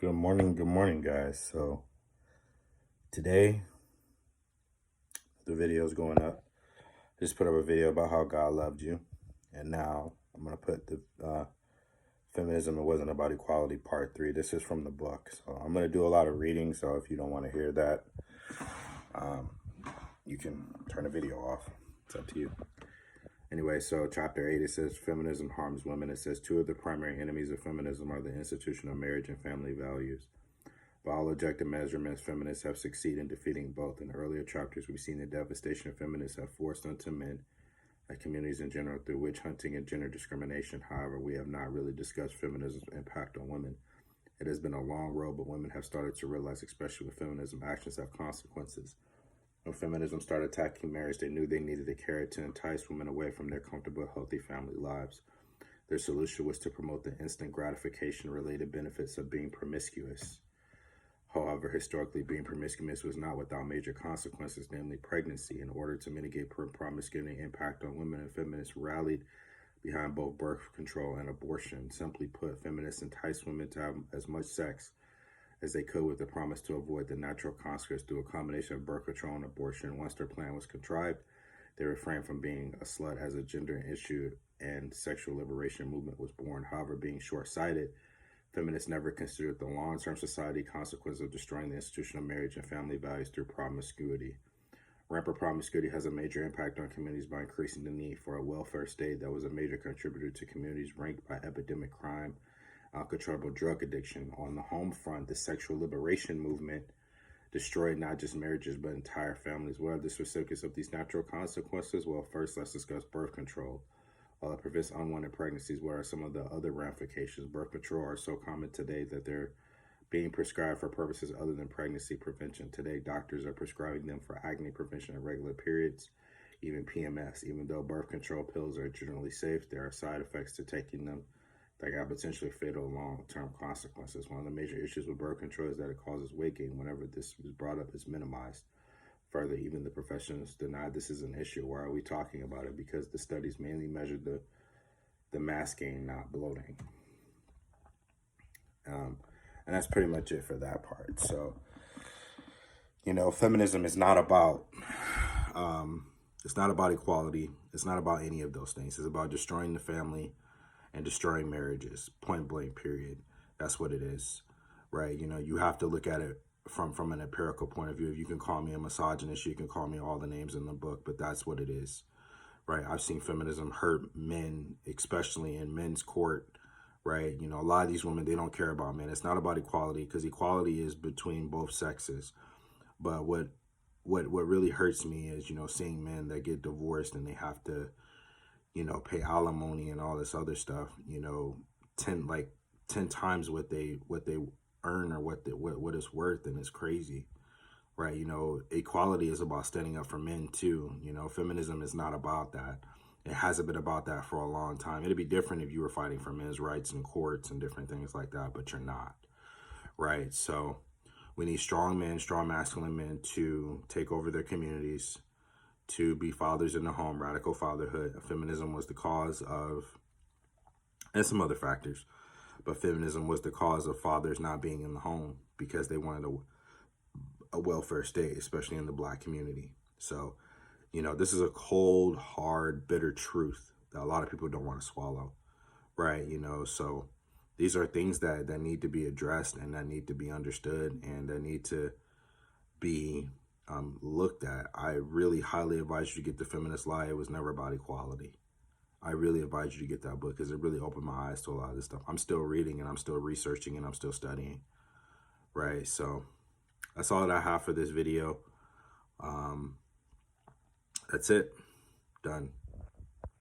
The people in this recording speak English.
Good morning, guys. So today the video is going up. I just put up a video about how God loved you, and now I'm gonna put the feminism. It wasn't about equality, part 3. This is from the book, so I'm gonna do a lot of reading. So if you don't want to hear that, you can turn the video off. It's up to you. Anyway, so chapter 8, it says feminism harms women. It says two of the primary enemies of feminism are the institution of marriage and family values. By all objective measurements, feminists have succeeded in defeating both. In earlier chapters, we've seen the devastation feminists have forced onto men and communities in general through witch hunting and gender discrimination. However, we have not really discussed feminism's impact on women. It has been a long road, but women have started to realize, especially with feminism, actions have consequences. When feminism started attacking marriage, they knew they needed a carrot to entice women away from their comfortable, healthy family lives. Their solution was to promote the instant gratification-related benefits of being promiscuous. However, historically, being promiscuous was not without major consequences, namely pregnancy. In order to mitigate promiscuity impact on women, and feminists rallied behind both birth control and abortion. Simply put, feminists enticed women to have as much sex as they could with the promise to avoid the natural consequences through a combination of birth control and abortion. Once their plan was contrived, they refrained from being a slut as a gender issue, and sexual liberation movement was born. However, being short-sighted, feminists never considered the long-term society consequences of destroying the institution of marriage and family values through promiscuity. Rampant promiscuity has a major impact on communities by increasing the need for a welfare state that was a major contributor to communities ranked by epidemic crime, uncontrollable drug addiction. On the home front, the sexual liberation movement destroyed not just marriages but entire families. What are the specifics of these natural consequences? Well, first, let's discuss birth control. While it prevents unwanted pregnancies, what are some of the other ramifications? Birth control are so common today that they're being prescribed for purposes other than pregnancy prevention. Today, doctors are prescribing them for acne prevention at regular periods, even PMS. Even though birth control pills are generally safe, there are side effects to taking them that got potentially fatal long-term consequences. One of the major issues with birth control is that it causes weight gain. Whenever this is brought up, it's minimized. Further, even the professionals deny this is an issue. Why are we talking about it? Because the studies mainly measured the mass gain, not bloating. And that's pretty much it for that part. So, feminism is not about equality. It's not about any of those things. It's about destroying the family and destroying marriages, point blank, period. That's what it is, right? You have to look at it from an empirical point of view. You can call me a misogynist, you can call me all the names in the book, but that's what it is, right? I've seen feminism hurt men, especially in men's court, right? A lot of these women, they don't care about men. It's not about equality, because equality is between both sexes. But what really hurts me is, seeing men that get divorced and they have to, pay alimony and all this other stuff, 10 times what they earn or what it's worth, and it's crazy, right? Equality is about standing up for men too. Feminism is not about that. It hasn't been about that for a long time. It'd be different if you were fighting for men's rights in courts and different things like that, but you're not, right? So we need strong men, strong masculine men to take over their communities, to be fathers in the home, radical fatherhood. Feminism was the cause of, and some other factors, but feminism was the cause of fathers not being in the home because they wanted a welfare state, especially in the Black community. So, this is a cold, hard, bitter truth that a lot of people don't want to swallow, right? So these are things that need to be addressed and that need to be understood and that need to be looked at. I really highly advise you to get the Feminists Lie. It was never about equality. I really advise you to get that book because it really opened my eyes to a lot of this stuff. I'm still reading and I'm still researching and I'm still studying, right? So that's all that I have for this video. That's it. Done.